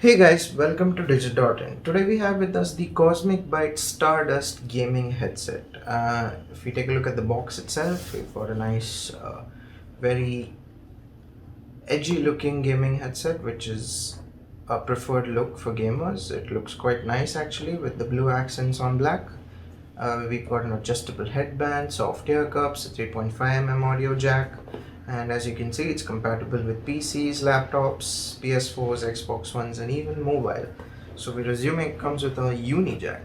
Hey guys, welcome to Digit.in. Today we have with us the Byte Stardust gaming headset. If we take a look at the box itself, we've got a nice, very edgy looking gaming headset, which is a preferred look for gamers. It looks quite nice actually with the blue accents on black. We've got an adjustable headband, soft ear cups, a 3.5mm audio jack, and as you can see, it's compatible with PCs, laptops, PS4s, Xbox Ones, and even mobile. So we're assuming it comes with a uni jack.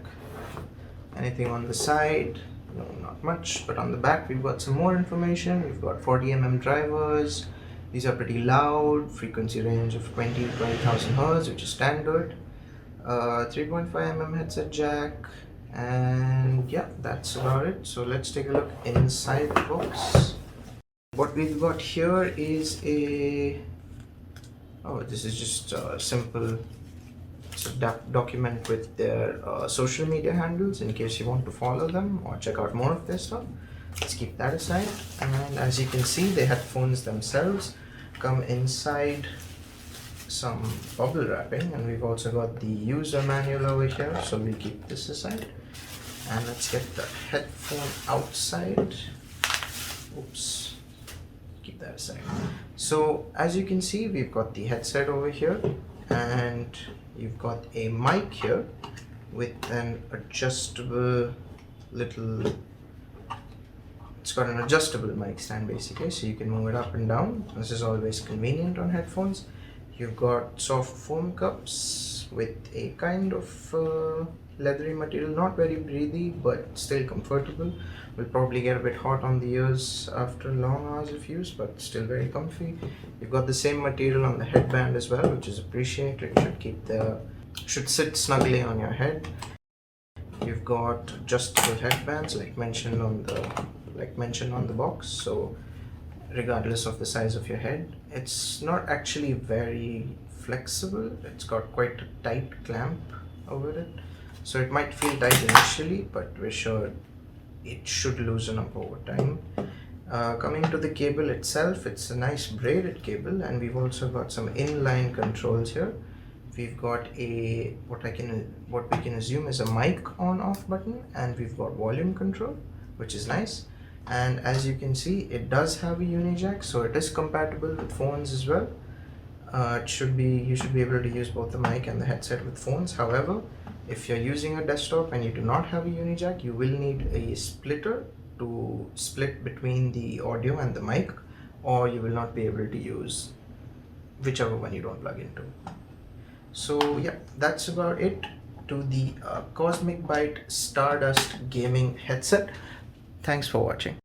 Anything on the side? No, not much. But on the back, we've got some more information. We've got 40mm drivers. These are pretty loud. Frequency range of 20 to 20,000 Hz, which is standard. 3.5mm headset jack. And yeah, that's about it. So let's take a look inside the box. What we've got here is this is just a simple document with their social media handles in case you want to follow them or check out more of their stuff. Let's keep that aside. And as you can see, the headphones themselves come inside some bubble wrapping, and we've also got the user manual over here, so we'll keep this aside. And let's get the headphone outside. Oops, keep that aside. So as you can see, we've got the headset over here, and you've got a mic here with an adjustable it's got an adjustable mic stand basically, so you can move it up and down. This is always convenient on headphones. You've got soft foam cups with a kind of leathery material, not very breathy but still comfortable. Will probably get a bit hot on the ears after long hours of use, but still very comfy. You've got the same material on the headband as well, which is appreciated. Should sit snugly on your head. You've got adjustable headbands like mentioned on the box, so regardless of the size of your head. It's not actually very flexible. It's got quite a tight clamp over it, so it might feel tight initially, but we're sure it should loosen up over time. Coming to the cable itself, it's a nice braided cable, and we've also got some inline controls here. We've got what we can assume is a mic on off button, and we've got volume control, which is nice. And as you can see, it does have a uni jack, so it is compatible with phones as well. You should be able to use both the mic and the headset with phones. However, if you're using a desktop and you do not have a uni jack, you will need a splitter to split between the audio and the mic, or you will not be able to use whichever one you don't plug into. So yeah, that's about it to the Byte Stardust gaming headset. Thanks for watching.